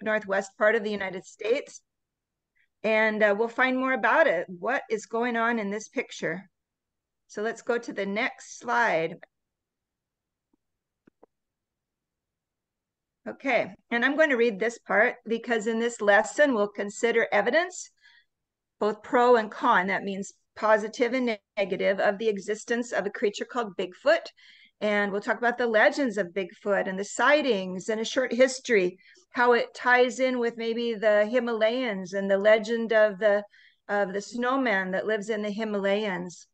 Northwest part of the United States. And we'll find more about it. What is going on in this picture? So let's go to the next slide. Okay, and I'm going to read this part because in this lesson, we'll consider evidence, both pro and con. That means positive and negative, of the existence of a creature called Bigfoot. And we'll talk about the legends of Bigfoot and the sightings and a short history, how it ties in with maybe the Himalayas and the legend of the snowman that lives in the Himalayas.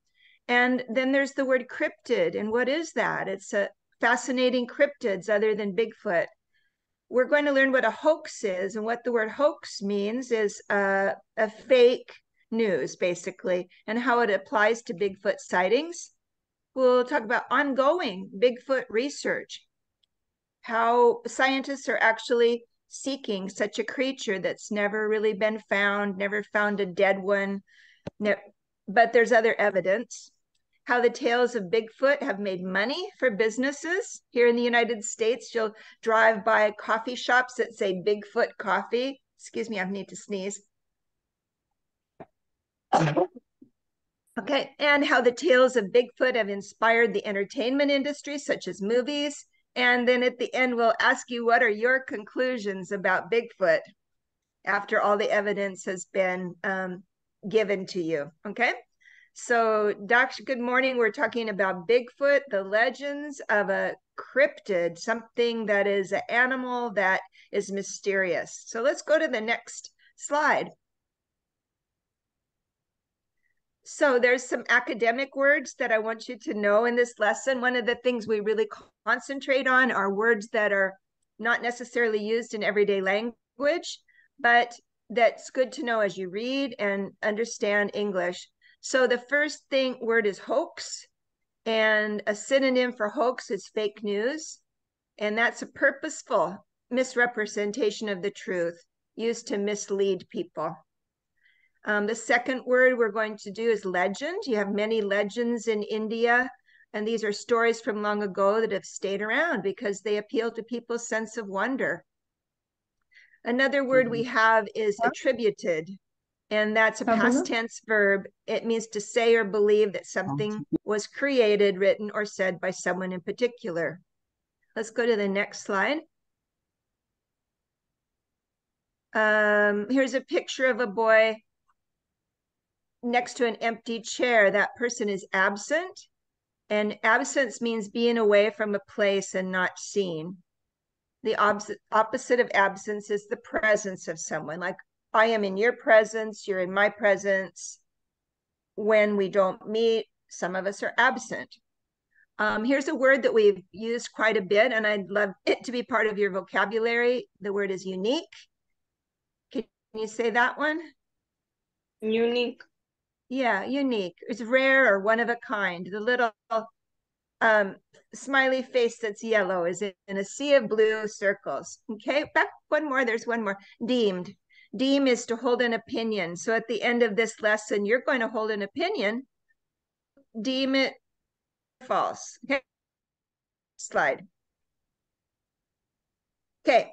And then there's the word cryptid. And what is that? It's a fascinating cryptids other than Bigfoot. We're going to learn what a hoax is, and what the word hoax means is a fake news, basically, and how it applies to Bigfoot sightings. We'll talk about ongoing Bigfoot research, how scientists are actually seeking such a creature that's never really been found, never found a dead one, but there's other evidence. How the tales of Bigfoot have made money for businesses. Here in the United States, you'll drive by coffee shops that say Bigfoot coffee. Excuse me, I need to sneeze. Okay, and how the tales of Bigfoot have inspired the entertainment industry, such as movies. And then at the end, we'll ask you, what are your conclusions about Bigfoot after all the evidence has been given to you, okay? So, Doctor, good morning. We're talking about Bigfoot, the legends of a cryptid, something that is an animal that is mysterious. So let's go to the next slide. So there's some academic words that I want you to know in this lesson. One of the things we really concentrate on are words that are not necessarily used in everyday language, but that's good to know as you read and understand English. So the first word is hoax, and a synonym for hoax is fake news. And that's a purposeful misrepresentation of the truth used to mislead people. The second word we're going to do is legend. You have many legends in India, and these are stories from long ago that have stayed around because they appeal to people's sense of wonder. Another word we have is attributed, and that's a past tense verb. It means to say or believe that something was created, written, or said by someone in particular. Let's go to the next slide. Here's a picture of a boy next to an empty chair. That person is absent, and absence means being away from a place and not seen. The opposite of absence is the presence of someone. Like, I am in your presence, you're in my presence. When we don't meet, some of us are absent. Here's a word that we've used quite a bit, and I'd love it to be part of your vocabulary. The word is unique. Can you say that one? Unique. Yeah, unique. It's rare or one of a kind. The little smiley face that's yellow is in a sea of blue circles. Okay, back one more. There's one more. Deemed. Deem is to hold an opinion. So at the end of this lesson, you're going to hold an opinion. Deem it false. Okay, slide. Okay,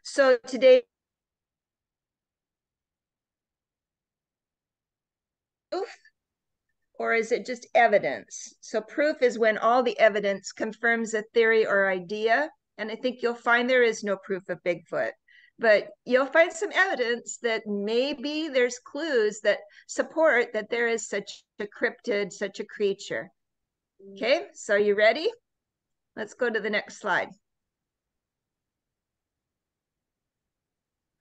so today, proof, or is it just evidence? So proof is when all the evidence confirms a theory or idea. And I think you'll find there is no proof of Bigfoot, but you'll find some evidence that maybe there's clues that support that there is such a cryptid, such a creature. Okay, so you ready? Let's go to the next slide.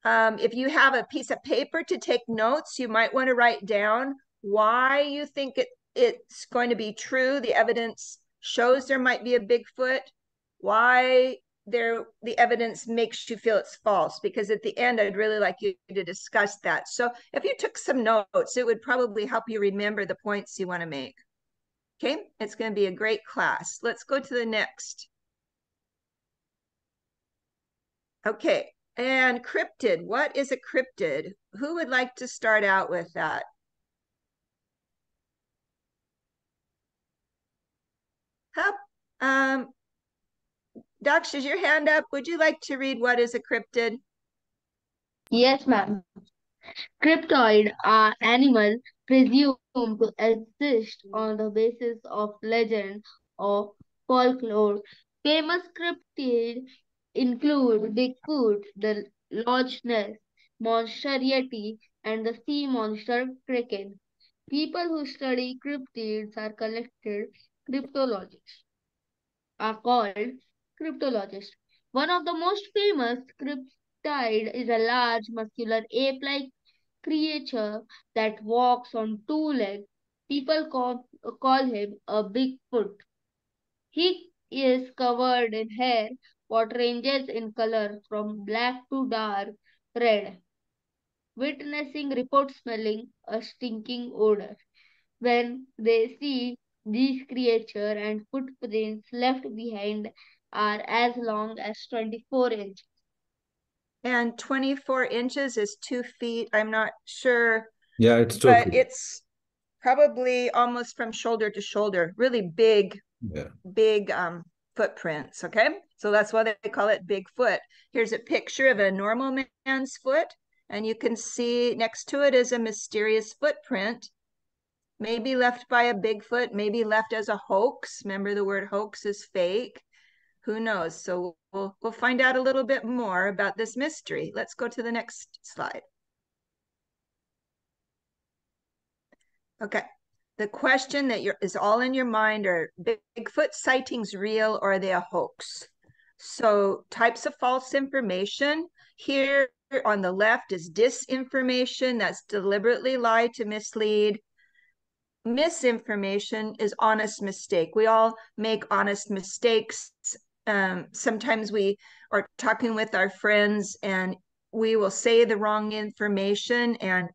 If you have a piece of paper to take notes, you might want to write down why you think it's going to be true. The evidence shows there might be a Bigfoot. Why the evidence makes you feel it's false, because at the end, I'd really like you to discuss that. So if you took some notes, it would probably help you remember the points you want to make. Okay, it's going to be a great class. Let's go to the next. Okay, and cryptid. What is a cryptid? Who would like to start out with that? Help. Docs, is your hand up? Would you like to read what is a cryptid? Yes, ma'am. Cryptoid are animals presumed to exist on the basis of legend or folklore. Famous cryptids include Bigfoot, the Loch Ness Monster Yeti, and the sea monster Kraken. People who study cryptids are called cryptologists. One of the most famous cryptid is a large muscular ape-like creature that walks on two legs. People call him a Bigfoot. He is covered in hair, what ranges in color from black to dark red. Witnessing report smelling a stinking odor. When they see these creatures and footprints left behind are as long as 24 inches. And 24 inches is 2 feet. I'm not sure, Yeah, it's but 2 feet. it's probably almost from shoulder to shoulder. Really big, Yeah. big footprints. Okay, so that's why they call it Bigfoot. Here's a picture of a normal man's foot, and you can see next to it is a mysterious footprint, maybe left by a Bigfoot, maybe left as a hoax. Remember, the word hoax is fake. Who knows? So we'll find out a little bit more about this mystery. Let's go to the next slide. Okay. The question that is all in your mind are Bigfoot sightings real or are they a hoax? So types of false information. Here on the left is disinformation. That's deliberately lie to mislead. Misinformation is honest mistake. We all make honest mistakes. Sometimes we are talking with our friends and we will say the wrong information and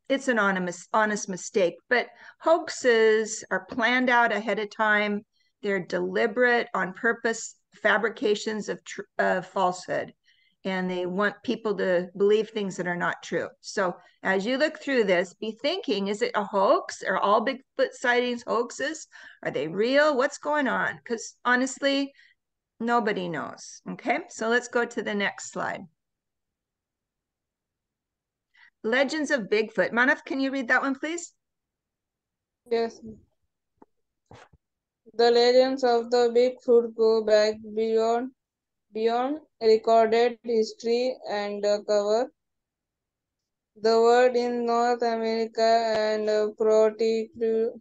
it's an honest mistake. But hoaxes are planned out ahead of time. They're deliberate, on purpose fabrications of falsehood. And they want people to believe things that are not true. So as you look through this, be thinking, is it a hoax? Are all Bigfoot sightings hoaxes? Are they real? What's going on? Because honestly, nobody knows. Okay, so let's go to the next slide. Legends of Bigfoot. Manav, can you read that one, please? Yes. The legends of the Bigfoot go back beyond recorded history and cover the world in North America and particularly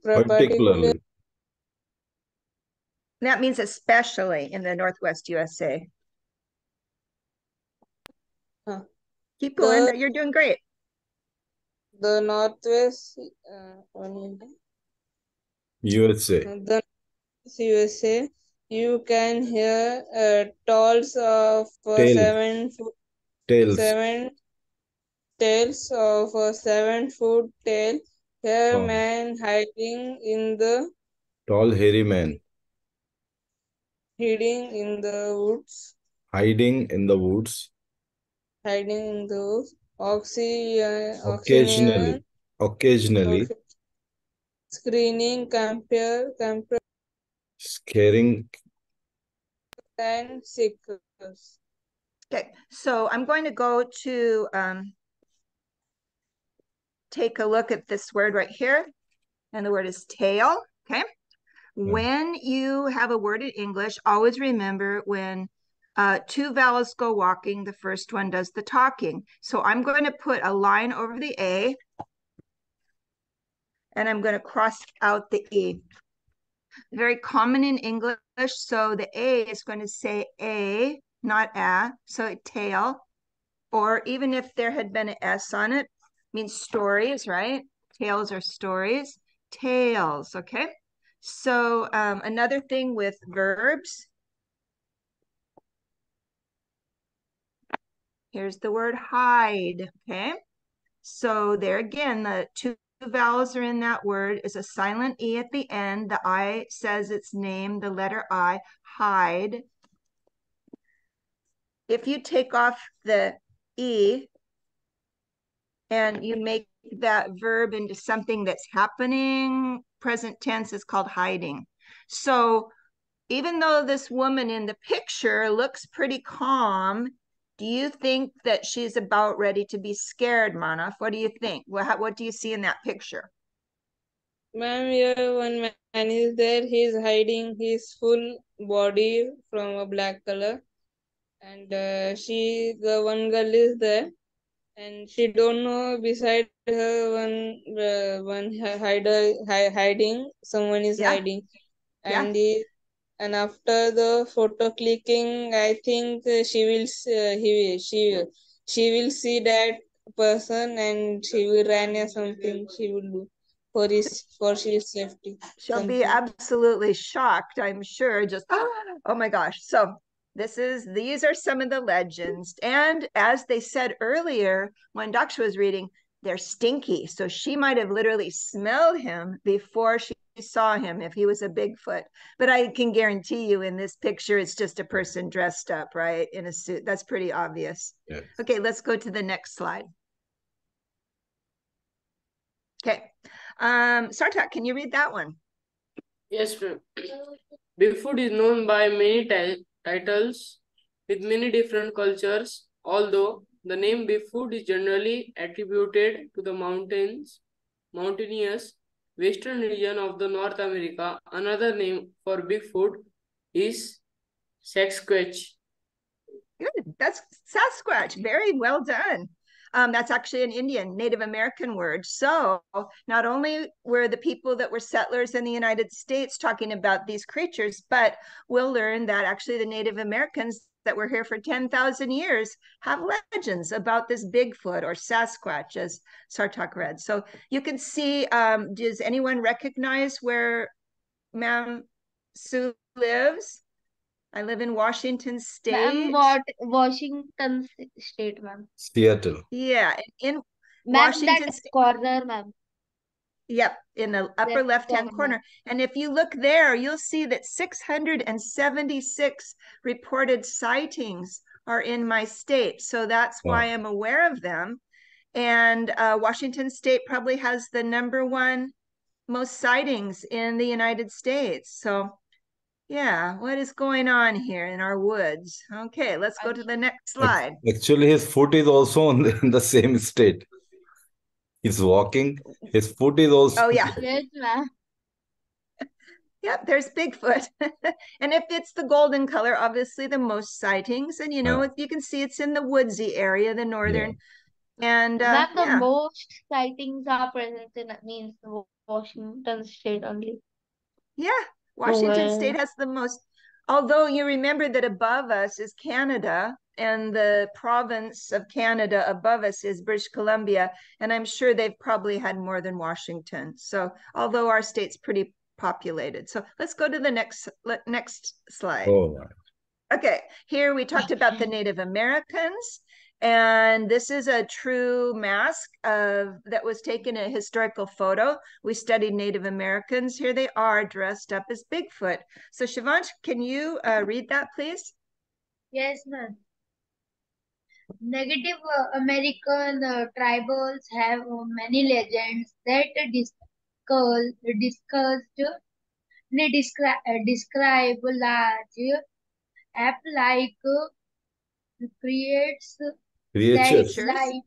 Particularly. That means especially in the Northwest USA. Keep going. the You're doing great. the Northwest USA. the USA. You can hear tolls of Tails. Tails. seven tales of a 7-foot tail. Here, Oh. man Tall, hairy man. hiding in the woods, Hiding in the woods. hiding in the woods. Oxygen, Occasionally. screening, compare, Scaring. and seekers. Okay, so I'm going to go to take a look at this word right here. And the word is tail. Okay. When you have a word in English, always remember when two vowels go walking, the first one does the talking. So I'm going to put a line over the A and I'm going to cross out the E. Very common in English. So the A is going to say A, not a. So tail. Or even if there had been an S on it, means stories, right? Tales are stories. Tales, okay? So another thing with verbs. Here's the word hide, okay? So there again, the two vowels are in that word is a silent E at the end. The I says its name, the letter I, hide. If you take off the E and you make that verb into something that's happening, present tense is called hiding. So even though this woman in the picture looks pretty calm, Do you think that she's about ready to be scared, Manaf? What do you think? What do you see in that picture? Ma'am, here one man is there. He's hiding his full body from a black color, and the one girl is there, and she don't know beside her hiding. Someone is Yeah, hiding, yeah. and after the photo clicking, I think she will see that person, and she will run or something. She will do for his safety. She'll be Something. absolutely shocked, I'm sure. Just, oh my gosh. So these are some of the legends. And as they said earlier, when Daksha was reading, they're stinky. So she might have literally smelled him before she saw him if he was a Bigfoot. But I can guarantee you in this picture, it's just a person dressed up, right? In a suit. That's pretty obvious. Yes. Okay, let's go to the next slide. Okay. Sartak, can you read that one? Yes, ma'am. Bigfoot is known by many titles with many different cultures, although the name Bigfoot is generally attributed to the mountainous western region of the North America. Another name for Bigfoot is Sasquatch. Good. That's Sasquatch. Very well done. That's actually an Indian Native American word. So not only were the people that were settlers in the United States talking about these creatures, but we'll learn that actually the Native Americans that were here for 10,000 years have legends about this Bigfoot or Sasquatch, as Sartak read. So you can see, does anyone recognize where Ma'am Sue lives? I live in Washington Ma'am, State. Washington State, ma'am. Seattle. Yeah, in Ma'am, that Washington State. corner, ma'am. Yep, in the upper That left-hand corner. And if you look there, you'll see that 676 reported sightings are in my state. So that's why Wow. I'm aware of them. And Washington State probably has the #1 most sightings in the United States. So yeah, what is going on here in our woods? Okay, let's go to the next slide. Actually, his foot is also in the same state. He's walking. His foot is also. Oh yeah. Yes, ma'am. Yep, there's Bigfoot. And if it's the golden color, obviously the most sightings. And you can see it's in the woodsy area, the northern. And Ma'am, the yeah, most sightings are present in means Washington State only. yeah, Washington State has the most. Although you remember that above us is Canada, and the province of Canada above us is British Columbia, and I'm sure they've probably had more than Washington. So although our state's pretty populated. So let's go to the next slide. Oh, Okay, here we talked about the Native Americans, and this is a true mask that was taken a historical photo. We studied Native Americans. Here they are dressed up as Bigfoot. So Shivansh, can you read that, please? Yes, ma'am. Native American tribals have many legends that describe large ape-like creates that creatures. live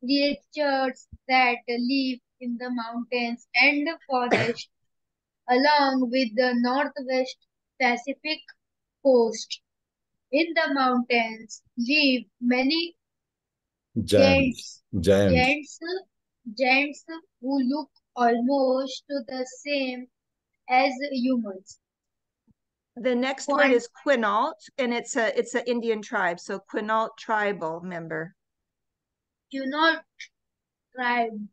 creatures that live in the mountains and forest along with the northwest Pacific coast. In the mountains live many Giants. giants, Giants. giants, giants who look almost the same as humans. The next word is Quinault, and it's an Indian tribe. So Quinault tribal member. Quinault tribe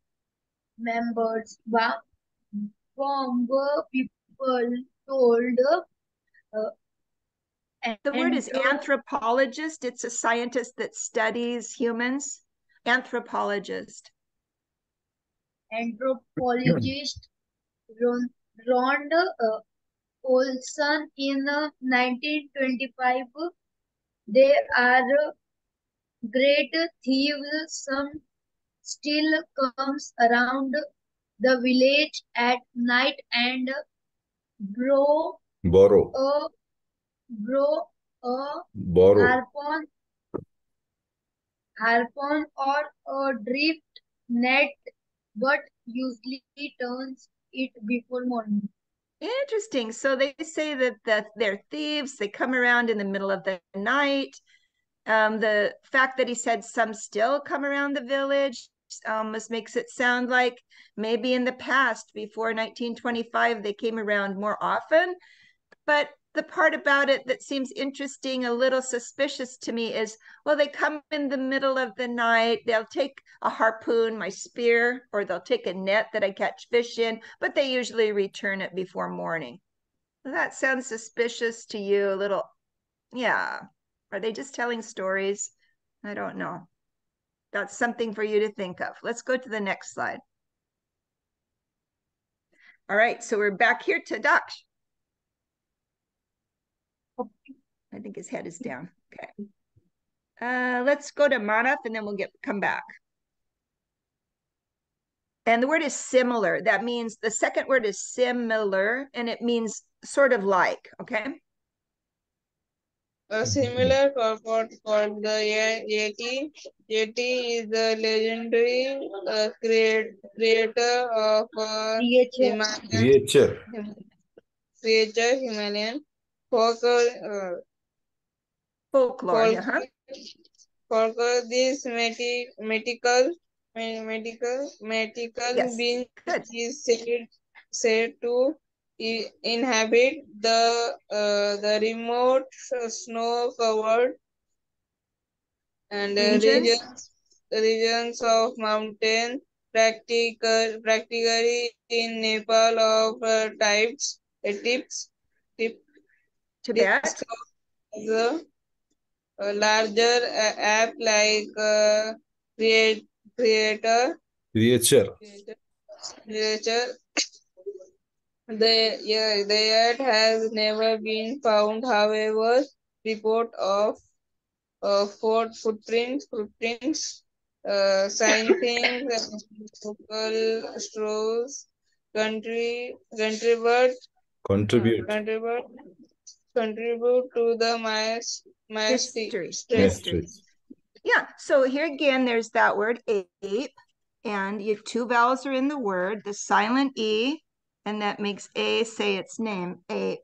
members from people told The word is anthropologist. It's a scientist that studies humans. Anthropologist. Anthropologist Ron Olson in 1925. They are great thieves. Some still comes around the village at night and bro Borrow. a bro a Borrow. harpoon harpoon or a drift net, but usually turns it before morning. Interesting. So they say that they're thieves. They come around in the middle of the night. The fact that he said some still come around the village almost makes it sound like maybe in the past, before 1925, they came around more often. But the part about it that seems interesting, a little suspicious to me is, well, they come in the middle of the night, they'll take a harpoon, my spear, or they'll take a net that I catch fish in, but they usually return it before morning. That sounds suspicious to you, a little, yeah. Are they just telling stories? I don't know. That's something for you to think of. Let's go to the next slide. All right, so we're back here to Daksh. I think his head is down. Okay. Let's go to Manav and then we'll come back. And the word is similar. That means the second word is similar and it means sort of like, okay? A similar purport for the Yeti. Yeti is the legendary creator of Creature. Himalayan folklore. Folklore, yeah. Folklore, this mythical Yes, being good. is said to inhabit the remote snow-covered and regions of mountain, practically in Nepal of Tibet. tips of the larger app like creator Creature. creature the yet has never been found. However, report of footprints, sightings, local strolls, contribute Contribute. contribute contribute to the History. mystery. Yeah, so here again, there's that word ape, and you two vowels are in the word, the silent E, and that makes A say its name, ape.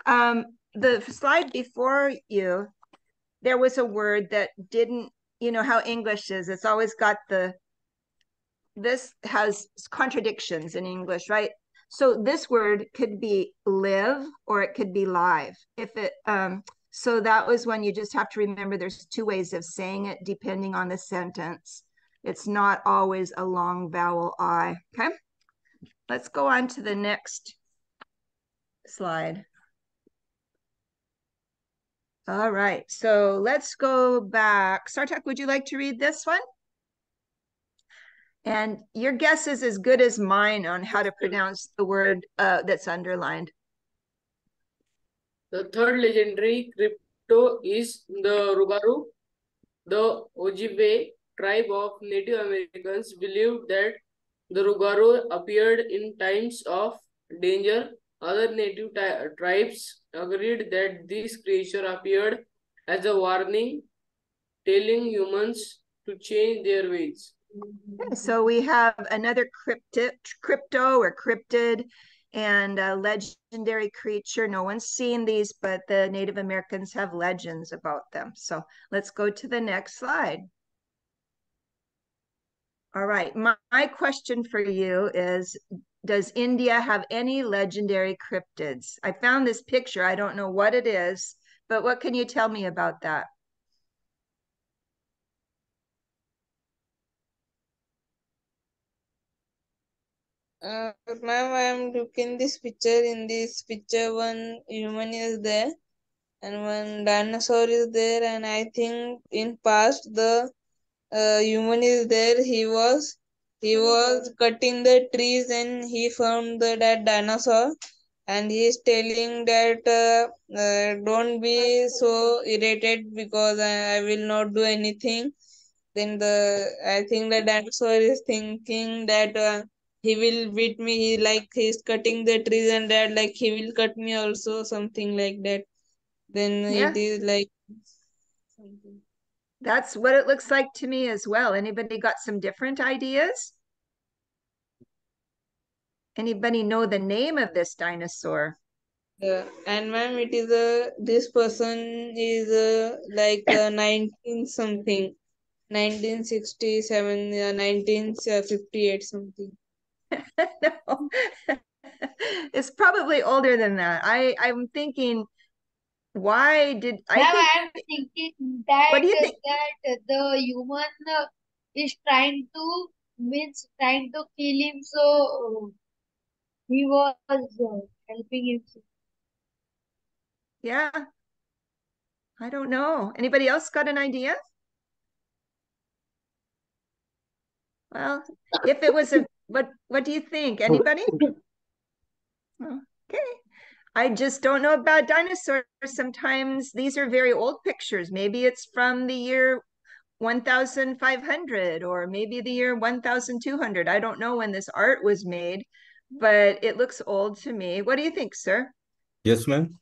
The slide before you, there was a word that didn't, you know how English is, it's always got this has contradictions in English, right? So this word could be live or it could be live. So that was when you just have to remember there's two ways of saying it depending on the sentence. It's not always a long vowel I, okay? Let's go on to the next slide. All right, so let's go back. Sartak, would you like to read this one? And your guess is as good as mine on how to pronounce the word that's underlined. The third legendary crypto is the Rugaru. The Ojibwe tribe of Native Americans believed that the Rugaru appeared in times of danger. Other native tribes agreed that this creature appeared as a warning, telling humans to change their ways. Okay, so we have another crypto or cryptid and a legendary creature. No one's seen these, but the Native Americans have legends about them. So let's go to the next slide. All right, my question for you is, does India have any legendary cryptids? I found this picture. I don't know what it is, but what can you tell me about that? Ma'am, I am looking this picture. In this picture, one human is there and one dinosaur is there, and I think in past the human is there. He was cutting the trees and he found that dinosaur, and he is telling that don't be so irritated because I will not do anything. Then I think the dinosaur is thinking that he will beat me. He's cutting the trees and that like he will cut me also, something like that. Then Yeah, it is like something. That's what it looks like to me as well. Anybody got some different ideas? Anybody know the name of this dinosaur? And ma'am, it is this person is like 19 something, 1967, 1958 something. No. It's probably older than that. I'm thinking, why did I Now think, I am thinking what that do you think? the human is trying to kill him, so he was helping him. Yeah, I don't know. Anybody else got an idea? Well, if it was a, what do you think? Anybody? Okay. I just don't know about dinosaurs. Sometimes these are very old pictures. Maybe it's from the year 1500 or maybe the year 1200. I don't know when this art was made, but it looks old to me. What do you think, sir? Yes, ma'am.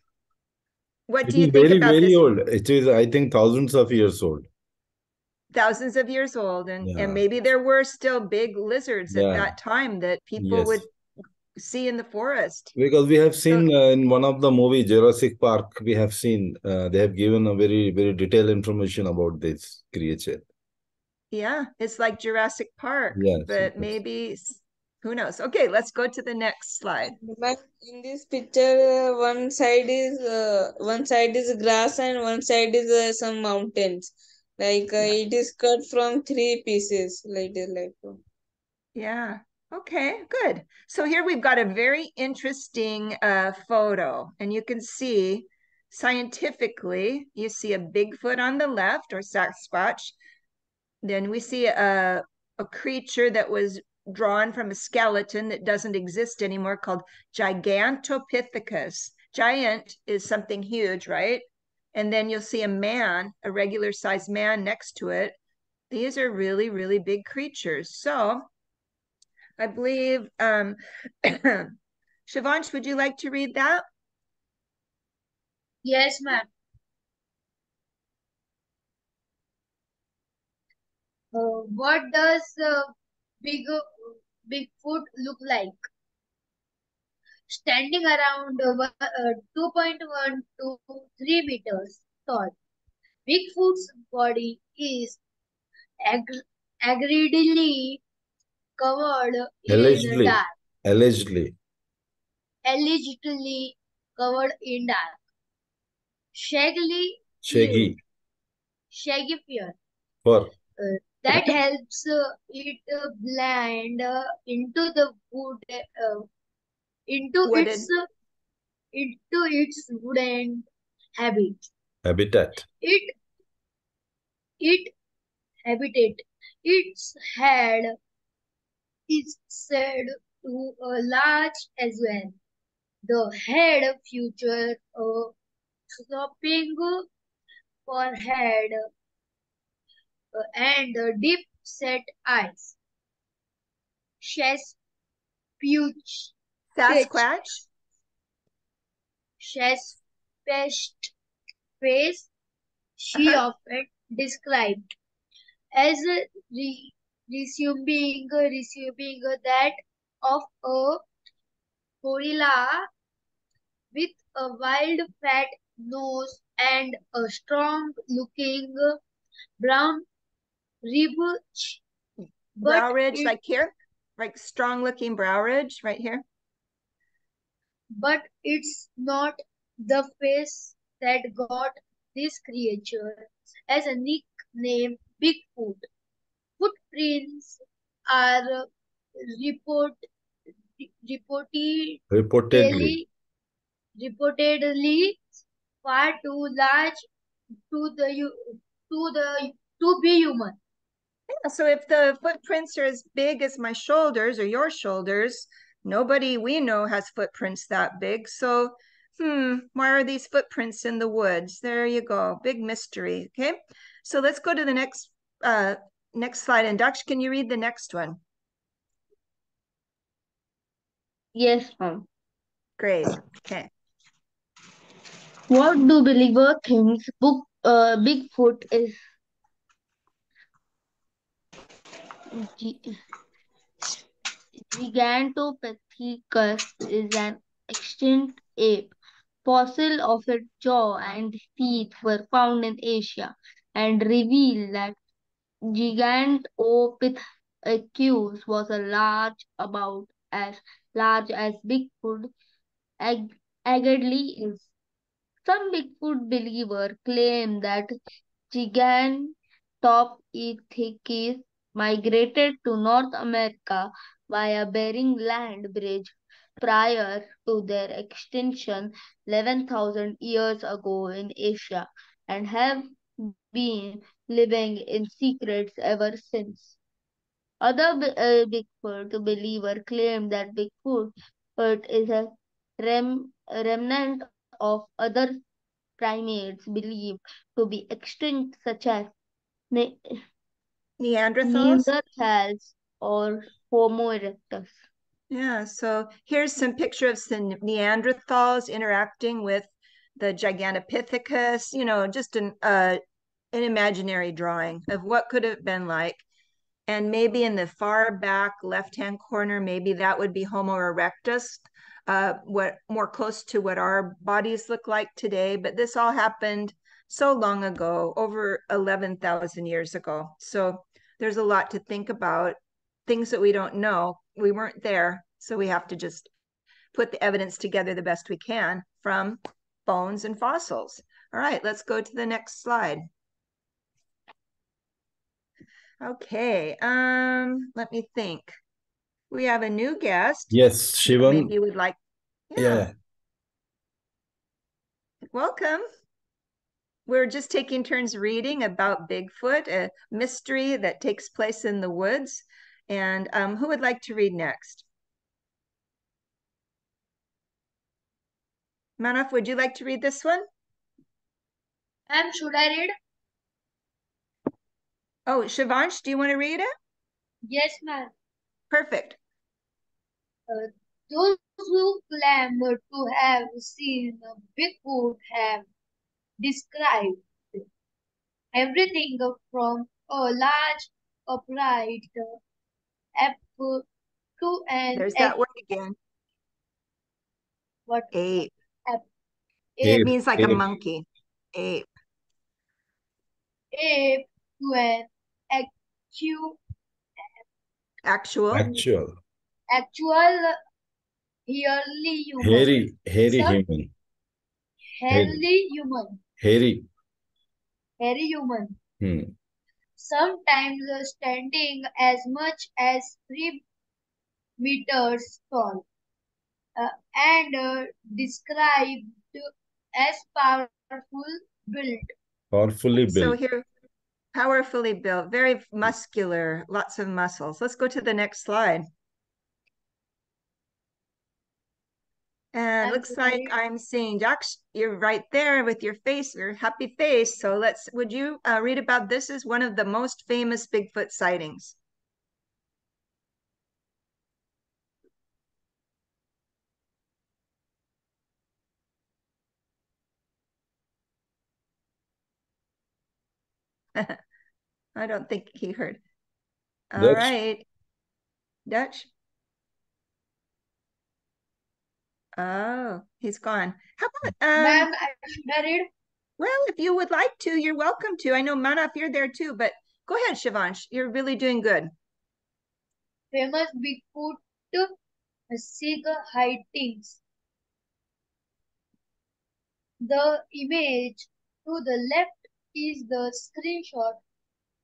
What It do you is think very, about very this? old. It is, I think, thousands of years old. Thousands of years old, and Yeah. maybe there were still big lizards at Yeah. that time that people would Yes. see in the forest. Because we have So seen in one of the movie Jurassic Park, we have seen they have given a very, very detailed information about this creature. yeah, it's like Jurassic Park, Yes. but Yes. maybe who knows? Okay, let's go to the next slide. Ma'am, in this picture, one side is grass and one side is some mountains. Like Yeah. it is cut from three pieces, like. Yeah. Okay, good. So here we've got a very interesting photo, and you can see scientifically, you see a Bigfoot on the left or Sasquatch. Then we see a creature that was drawn from a skeleton that doesn't exist anymore called Gigantopithecus. Giant is something huge, right? And then you'll see a man, a regular sized man next to it. These are really, really big creatures. So I believe, Shivansh, would you like to read that? Yes, ma'am. What does big Bigfoot look like? Standing around 2.1 to 3 meters tall. Bigfoot's body is ag- agreedly covered in Allegedly. dark, Allegedly. allegedly covered in dark, shaggy fur, Shaggy. shaggy fur. Fur. That helps it blend into the wood, into its Wooden. wooden habit. Habitat. It it habitat. Its head is said to large as well. The head features a sloping forehead and deep set eyes. Chest pitch, Sasquatch? chest pest face. She Uh-huh. often described as resuming that of a gorilla with a wild fat nose and a strong looking brown rib, but Brow ridge, it like here, like strong looking brow ridge right here. but it's not the face that got this creature as a nickname Bigfoot. Footprints are report, Reportedly. reportedly reportedly far too large to to be human. So if the footprints are as big as my shoulders or your shoulders, nobody we know has footprints that big. So, why are these footprints in the woods? There you go. Big mystery. Okay. So let's go to the next slide. And Daksh, can you read the next one? Yes, ma'am. Great. Okay. What do believer thinks Bigfoot is? Gi- Gigantopithecus is an extinct ape. Fossil of its jaw and teeth were found in Asia and reveal that Gigantopithecus was a about as large as Bigfoot allegedly is. Some Bigfoot believers claim that Gigantopithecus migrated to North America via Bering Land Bridge prior to their extinction 11,000 years ago in Asia and have been living in secrets ever since. Other Bigfoot believers claim that Bigfoot is a remnant of other primates believed to be extinct, such as Ne- Neanderthals? Neanderthals or Homo erectus. Yeah, so here's some picture of some Neanderthals interacting with the Gigantopithecus, just an imaginary drawing of what could have been like. And maybe in the far back left-hand corner, maybe that would be Homo erectus, what more close to what our bodies look like today. But this all happened so long ago, over 11,000 years ago. So there's a lot to think about, things that we don't know. We weren't there, so we have to just put the evidence together the best we can from bones and fossils. All right, let's go to the next slide. Okay, let me think. We have a new guest. Yes, Shivam. Maybe you would like, Yeah. welcome. We're just taking turns reading about Bigfoot, a mystery that takes place in the woods. And who would like to read next? Manaf, would you like to read this one? Should I read? Oh, Shivansh, do you want to read it? Yes, ma'am. Perfect. Those who claim to have seen Bigfoot have described everything from a large upright ape to an There's that word again. what Ape. ape, It ape, means like a monkey. Ape. ape to an actu, Actual. Actual. actual hairy human. Hairy Some human. hairy human. Hairy. Hairy human. Hmm. Sometimes standing as much as 3 meters tall, and described as powerful built. Powerfully So built. here, powerfully built, very muscular, lots of muscles. Let's go to the next slide. And looks like I'm seeing Jax, you're right there with your face, your happy face. So would you read about this as one of the most famous Bigfoot sightings? I don't think he heard. All right, Dutch. Oh, he's gone. How about Ma'am, should I read? well, if you would like to, you're welcome to. I know Manaf, you're there too, but go ahead, Shivansh. You're really doing good. Famous Bigfoot sightings. The image to the left is the screenshot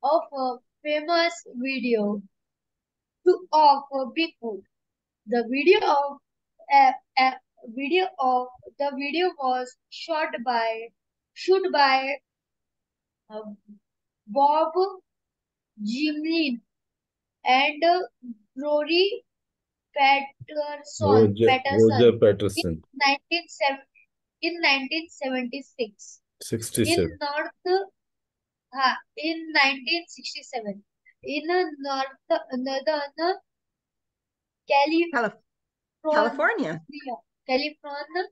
of a famous of Bigfoot. The uh, uh, video of the video was shot by uh, Bob Gimlin and Rory Roger Patterson Patterson. in 1976 67. in 1967 in northern California. California.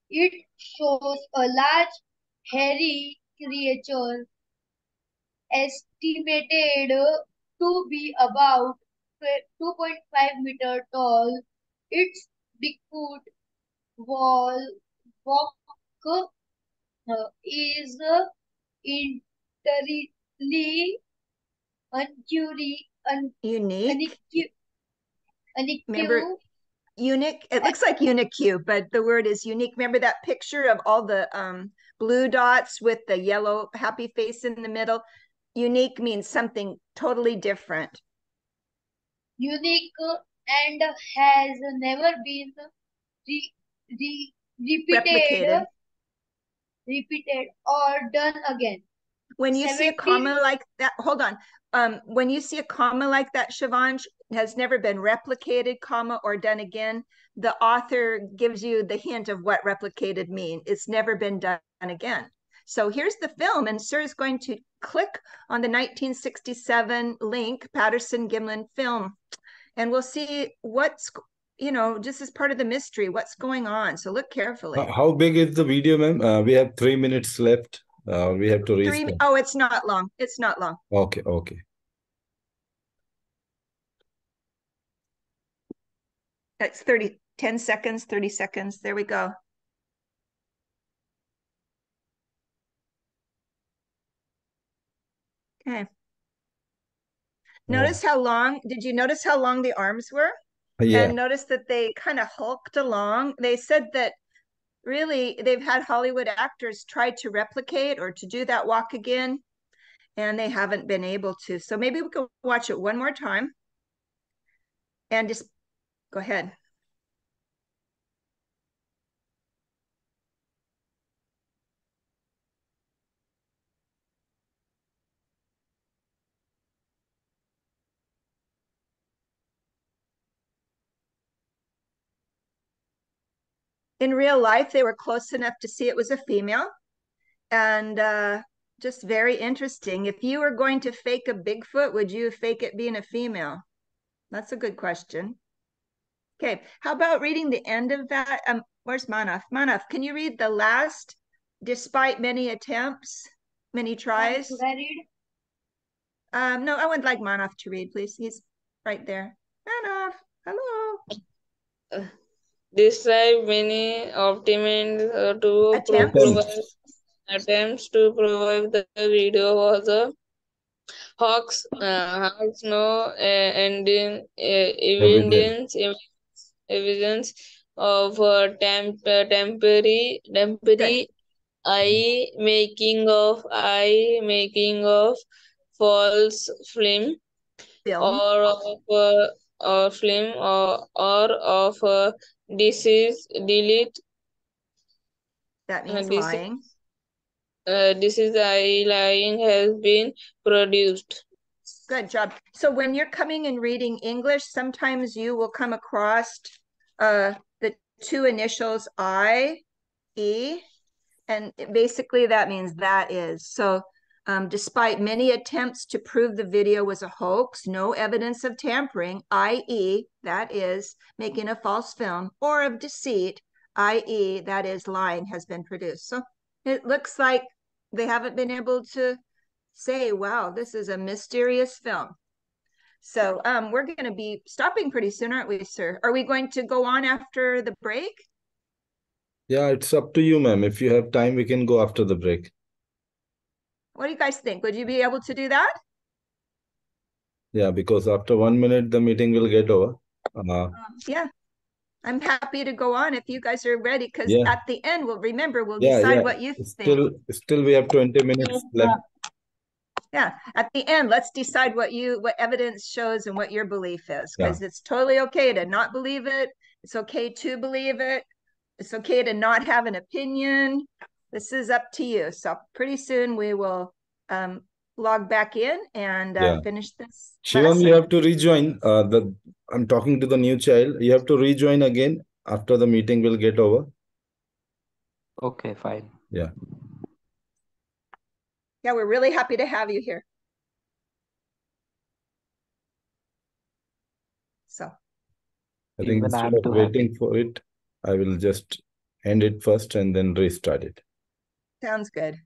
It shows a large hairy creature estimated to be about 2.5 meter tall. Its Bigfoot wall walk is entirely uncuri, Unique. Remember, unique. unique. It looks like unique, but the word is unique. Remember that picture of all the blue dots with the yellow happy face in the middle? Unique means something totally different. Unique and has never been Replicated. repeated or done again. When you see a comma like that, hold on. When you see a comma like that, Shivansh, has never been replicated, comma, or done again, the author gives you the hint of what replicated mean. It's never been done again. So here's the film, and Sir is going to click on the 1967 link, Patterson-Gimlin film, and we'll see what's, just as part of the mystery, what's going on. So look carefully. How big is the video, ma'am? We have 3 minutes left. We have to restart. Oh, it's not long. It's not long. Okay, okay. It's 10 seconds, 30 seconds. There we go. Okay. Notice how long, did you notice how long the arms were? Yeah. And notice that they kind of hulked along. They said that really they've had Hollywood actors try to replicate or to do that walk again, and they haven't been able to. So maybe we can watch it one more time and just go ahead. In real life, they were close enough to see it was a female, and just very interesting. If you were going to fake a Bigfoot, would you fake it being a female? That's a good question. Okay, how about reading the end of that? Where's Manaf? Manaf, can you read the last? Despite many attempts, many tries. Should I read? No, I would like Manaf to read, please. He's right there. Manaf, hello. Describe many attempts to provide the video was a hoax. Has no evidence of temporary eye making of false film or of film or of disease delete. That means lying. Disease lying has been produced. Good job. So when you're coming and reading English, sometimes you will come across the two initials I, E, and basically that means that is. So despite many attempts to prove the video was a hoax, no evidence of tampering, i.e., that is making a false film, or of deceit, i.e., that is lying, has been produced. So it looks like they haven't been able to say, wow, this is a mysterious film. So we're going to be stopping pretty soon, aren't we, sir? Are we going to go on after the break? Yeah, it's up to you, ma'am. If you have time, we can go after the break. What do you guys think? Would you be able to do that? Yeah, because after 1 minute, the meeting will get over. Yeah, I'm happy to go on if you guys are ready, because at the end, we'll decide what you think. Still we have 20 minutes left. Yeah, at the end, let's decide what evidence shows and what your belief is, because it's totally okay to not believe it. It's okay to believe it. It's okay to not have an opinion. This is up to you. So pretty soon we will log back in and finish this Shivam, lesson. you have to rejoin. I'm talking to the new child. You have to rejoin again after the meeting will get over. Okay, fine. Yeah. Yeah, we're really happy to have you here. So I think instead of waiting for it, I will just end it first and then restart it. Sounds good.